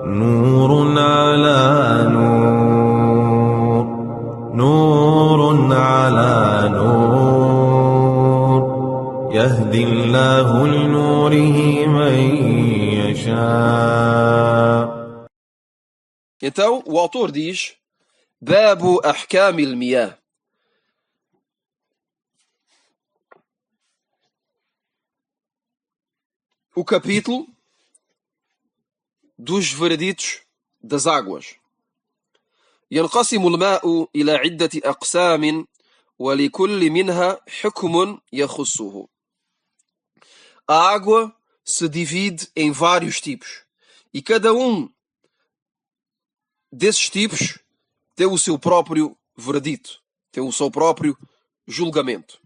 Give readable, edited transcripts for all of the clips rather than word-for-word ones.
نور على نور، نور على نور، يهدي الله لنوره من يشاء. Então, o autor diz: Babu Ahkamil Miyah. O capítulo dos vereditos das águas. ينقسم الماء إلى عدة أقسام ولكل منها حكم يخصه. A água se divide em vários tipos e cada um desses tipos tem o seu próprio veredito, tem o seu próprio julgamento.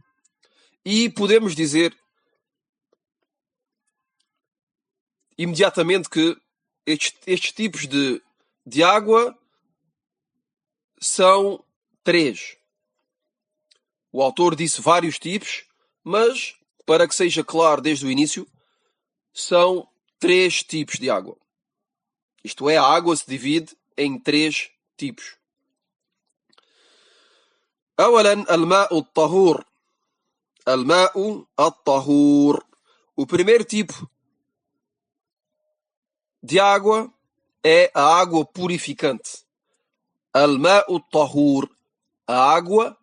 E podemos dizer imediatamente que estes tipos de água são três. O autor disse vários tipos, mas, para que seja claro desde o início, são três tipos de água. Isto é, a água se divide em três tipos. أولا الماء الطهور. الماء الطهور. O primeiro tipo de água é a água purificante. Al-ma'u tahur, a água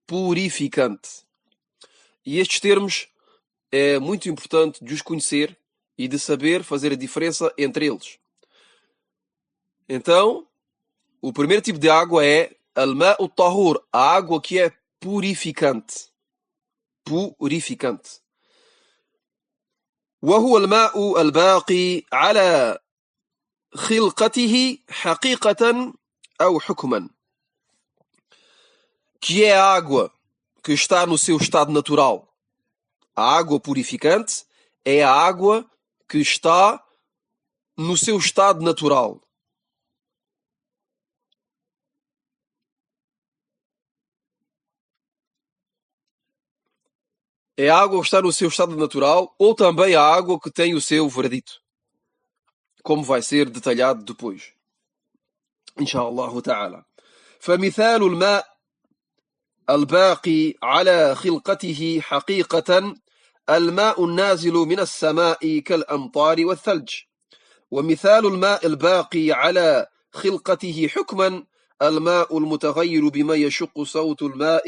purificante. E estes termos é muito importante de os conhecer e de saber fazer a diferença entre eles. Então, o primeiro tipo de água é al-ma'u tahur, a água que é purificante. Purificante. وهو الماء الباقي على خلقته حقيقة أو حكما, que é a água que está no seu estado natural. A água purificante é a água que está no seu estado natural. É a água que está no seu estado natural ou também a água que tem o seu veredito, como vai ser detalhado depois. Inshallah ta'ala. فمثال الماء الباقي على خلقته حقيقة الماء النازل من السماء كالأمطار والثلج. ومثال الماء الباقي على خلقته حكما الماء المتغير بما يشق صوت الماء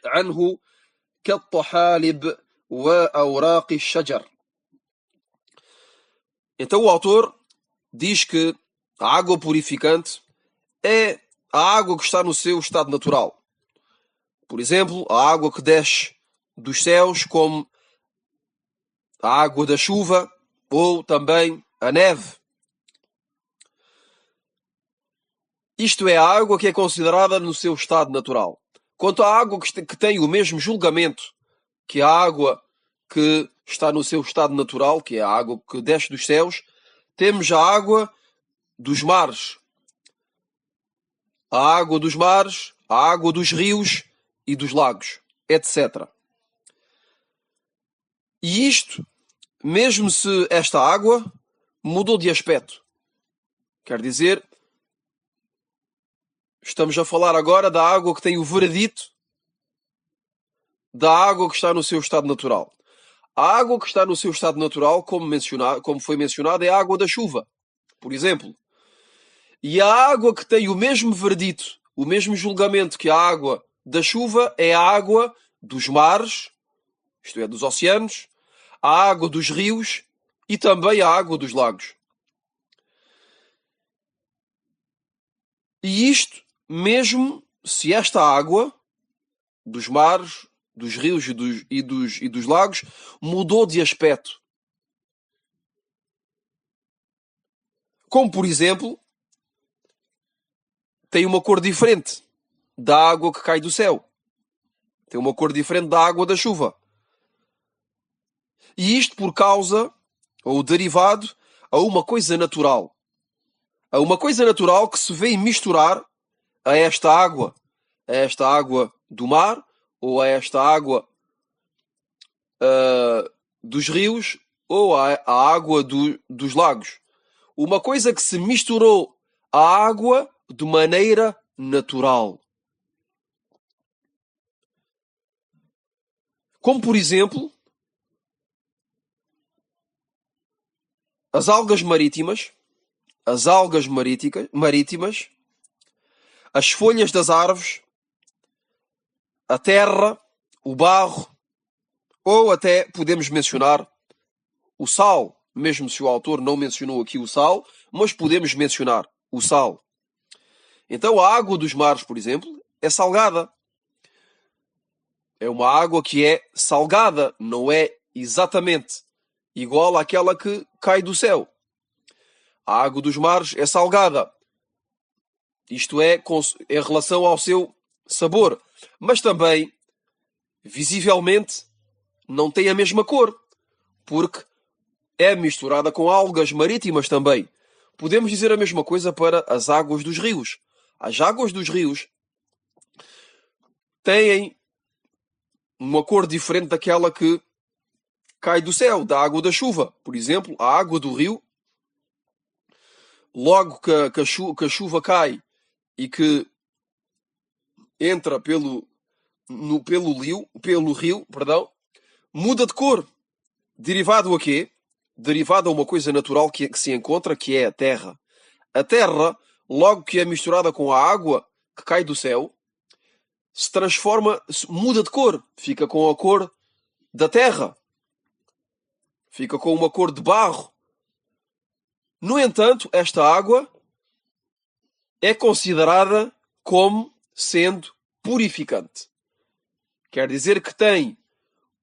عنه كالطحالب وأوراق الشجر. Então o autor diz que a água purificante é a água que está no seu estado natural. Por exemplo, a água que desce dos céus, como a água da chuva ou também a neve. Isto é a água que é considerada no seu estado natural. Quanto à água que tem o mesmo julgamento que a água que está no seu estado natural, que é a água que desce dos céus, temos a água dos mares. A água dos mares, a água dos rios e dos lagos, etc. E isto, mesmo se esta água mudou de aspecto. Quer dizer, estamos a falar agora da água que tem o veredito da água que está no seu estado natural. A água que está no seu estado natural, como foi mencionado, é a água da chuva, por exemplo. E a água que tem o mesmo veredito, o mesmo julgamento que a água da chuva é a água dos mares, isto é, dos oceanos, a água dos rios e também a água dos lagos. E isto mesmo se esta água dos mares, dos rios e dos lagos mudou de aspecto. Como, por exemplo, tem uma cor diferente da água que cai do céu. Tem uma cor diferente da água da chuva. E isto por causa, ou derivado, a uma coisa natural. A uma coisa natural que se vem misturar a esta água do mar, ou a esta água dos rios, ou a água dos lagos. uma coisa que se misturou à água de maneira natural. Como, por exemplo, as algas marítimas, as folhas das árvores, a terra, o barro, ou até podemos mencionar o sal, mesmo se o autor não mencionou aqui o sal, mas podemos mencionar o sal. Então a água dos mares, por exemplo, é salgada. É uma água que é salgada, não é exatamente igual àquela que cai do céu. A água dos mares é salgada. Isto é, em relação ao seu sabor. Mas também, visivelmente, não tem a mesma cor. Porque é misturada com algas marítimas também. Podemos dizer a mesma coisa para as águas dos rios. As águas dos rios têm uma cor diferente daquela que cai do céu, da água da chuva. Por exemplo, a água do rio, logo que a chuva cai e que entra pelo rio, muda de cor. Derivado a quê? Derivado a uma coisa natural que se encontra, que é a terra. A terra, logo que é misturada com a água que cai do céu, se transforma, muda de cor. Fica com a cor da terra. Fica com uma cor de barro. No entanto, esta água é considerada como sendo purificante. Quer dizer que tem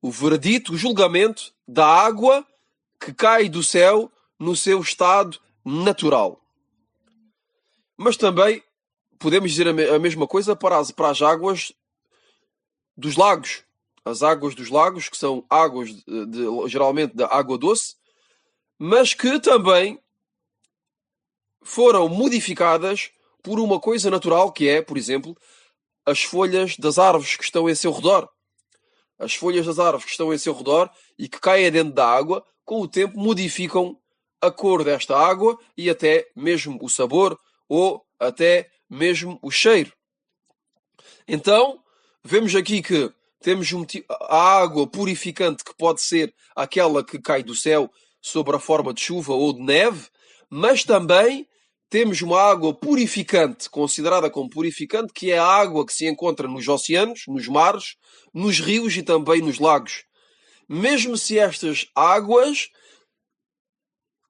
o veredito, o julgamento da água que cai do céu no seu estado natural. Mas também podemos dizer a mesma coisa para as águas dos lagos. As águas dos lagos, que são águas geralmente da água doce, mas que também foram modificadas por uma coisa natural que é, por exemplo, as folhas das árvores que estão em seu redor. As folhas das árvores que estão em seu redor e que caem dentro da água, com o tempo modificam a cor desta água e até mesmo o sabor ou até mesmo o cheiro. Então, vemos aqui que temos a água purificante, que pode ser aquela que cai do céu sob a forma de chuva ou de neve, mas também temos uma água purificante, considerada como purificante, que é a água que se encontra nos oceanos, nos mares, nos rios e também nos lagos. Mesmo se estas águas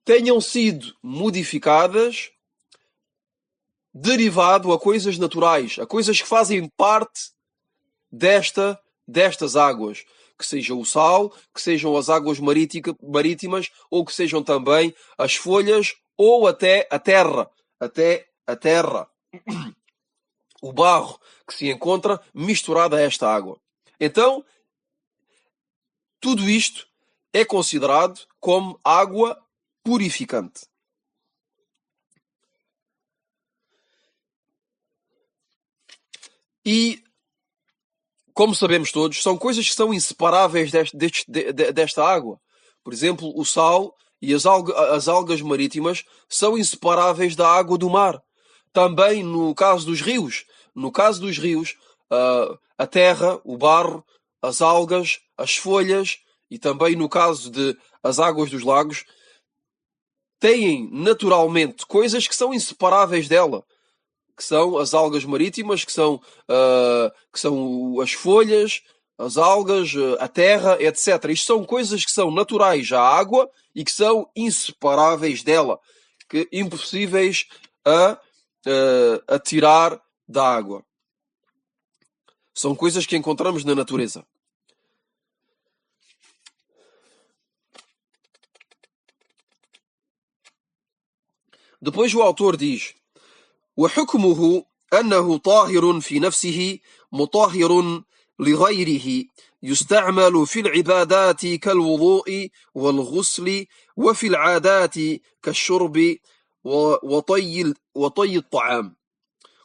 tenham sido modificadas derivado a coisas naturais, a coisas que fazem parte destas águas, que seja o sal, que sejam as águas marítimas, ou que sejam também as folhas, ou até a terra, o barro que se encontra misturado a esta água. Então, tudo isto é considerado como água purificante. E, como sabemos todos, são coisas que são inseparáveis desta água. Por exemplo, o sal e as algas marítimas são inseparáveis da água do mar. Também no caso dos rios. No caso dos rios, a terra, o barro, as algas, as folhas e também no caso de as águas dos lagos têm naturalmente coisas que são inseparáveis dela. Que são as algas marítimas, que são as folhas, as algas, a terra, etc. Isto são coisas que são naturais à água e que são inseparáveis dela, que impossíveis a tirar da água. São coisas que encontramos na natureza. Depois o autor diz: وحكمه أنه طاهر في نفسه مطهر لغيره يستعمل في العبادات كالوضوء والغسل وفي العادات كالشرب وطي الطعام.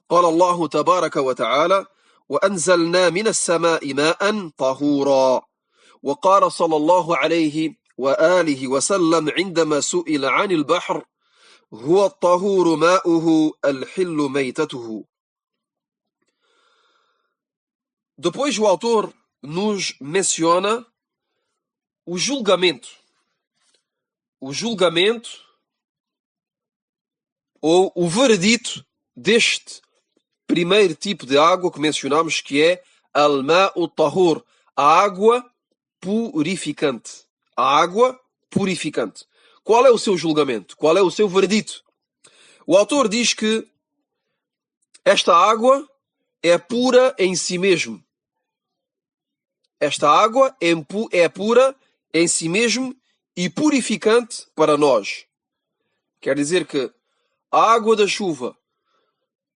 قال الله تبارك وتعالى: وأنزلنا من السماء ماء طهورا. وقال صلى الله عليه وآله وسلم عندما سئل عن البحر: هو الطهور ماؤه الحل ميتته. Depois o autor nos menciona o julgamento. O julgamento ou o veredito deste primeiro tipo de água que mencionamos, que é al-ma'u tahur, a água purificante. A água purificante. Qual é o seu julgamento? Qual é o seu veredito? O autor diz que esta água é pura em si mesmo. Esta água é pura em si mesmo e purificante para nós. Quer dizer que a água da chuva,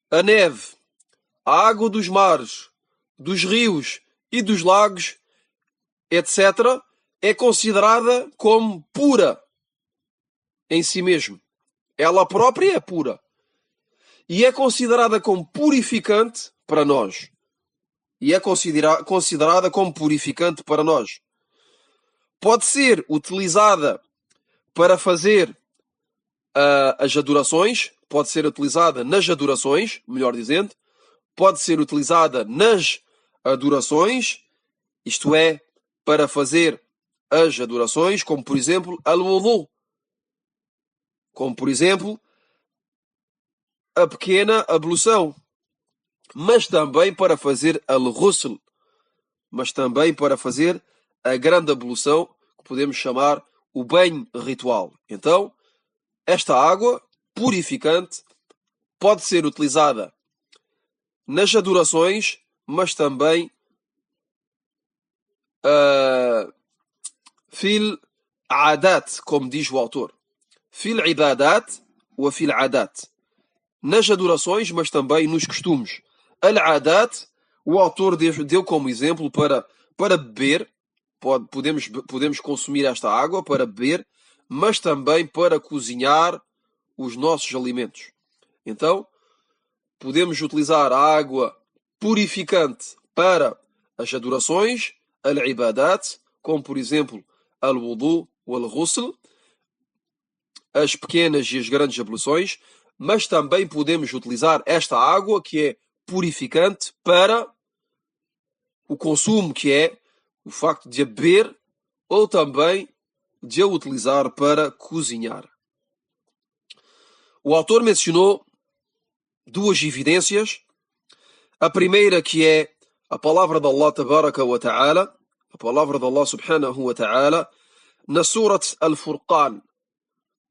a neve, a água dos mares, dos rios e dos lagos, etc., é considerada como pura em si mesmo. Ela própria é pura. E é considerada como purificante para nós. E é considerada como purificante para nós. Pode ser utilizada para fazer as adorações, pode ser utilizada nas adorações, melhor dizendo, pode ser utilizada nas adorações, isto é, para fazer as adorações, como por exemplo, al-wudu, como por exemplo, a pequena ablução, mas também para fazer al-ghusl, mas também para fazer a grande ablução, que podemos chamar o banho ritual. Então, esta água purificante pode ser utilizada nas adorações, mas também fil adat, como diz o autor. Fil ibadat ou fil adat. Nas adorações, mas também nos costumes. Al-adat, o autor deu como exemplo para beber. Podemos consumir esta água para beber, mas também para cozinhar os nossos alimentos. Então, podemos utilizar a água purificante para as adorações, al-ibadat, como por exemplo al-wudu ou al-ghusl, as pequenas e as grandes abluções, mas também podemos utilizar esta água que é purificante para o consumo, que é o facto de a beber ou também de a utilizar para cozinhar. O autor mencionou duas evidências. A primeira, que é a palavra de Allah tabaraka wa ta'ala, a palavra de Allah subhanahu wa ta'ala, na Surat Al-Furqan,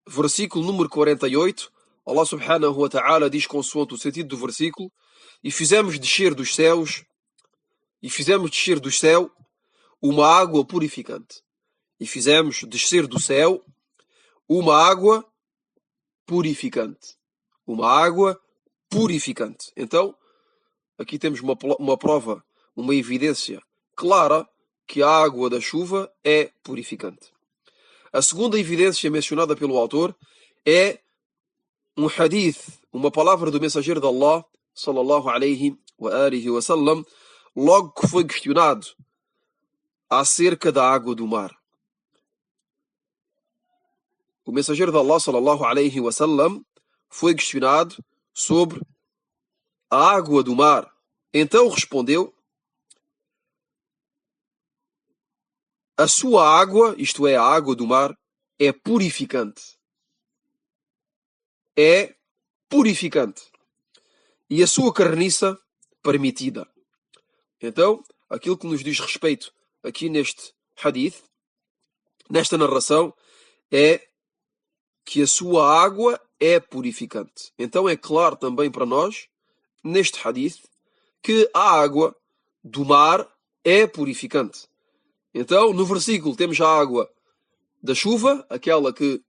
versículo número 48, Allah subhanahu wa ta'ala diz, consoante o sentido do versículo: e fizemos descer do céu uma água purificante. E fizemos descer do céu uma água purificante. Uma água purificante. Então, aqui temos uma prova, uma evidência clara que a água da chuva é purificante. A segunda evidência mencionada pelo autor é um hadith, uma palavra do mensageiro de Allah, sallallahu alayhi wa alihi wa sallam, logo que foi questionado acerca da água do mar. O mensageiro de Allah, sallallahu alayhi wa sallam, foi questionado sobre a água do mar. Então respondeu: a sua água, isto é, a água do mar, é purificante. É purificante. E a sua carniça, permitida. Então, aquilo que nos diz respeito aqui neste hadith, nesta narração, é que a sua água é purificante. Então é claro também para nós, neste hadith, que a água do mar é purificante. Então, no versículo temos a água da chuva, aquela que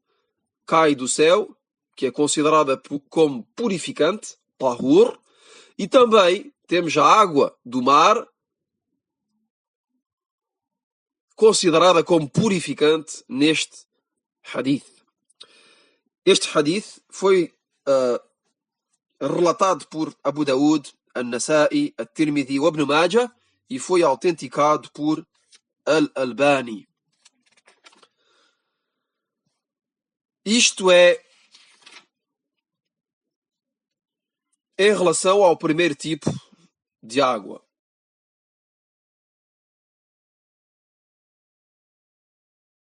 cai do céu, que é considerada como purificante, tahur, e também temos a água do mar, considerada como purificante neste hadith. Este hadith foi relatado por Abu Daud, An-Nasa'i, At-Tirmidhi e Ibn Majah e foi autenticado por Al-Albani. Isto é Em relação ao primeiro tipo de água,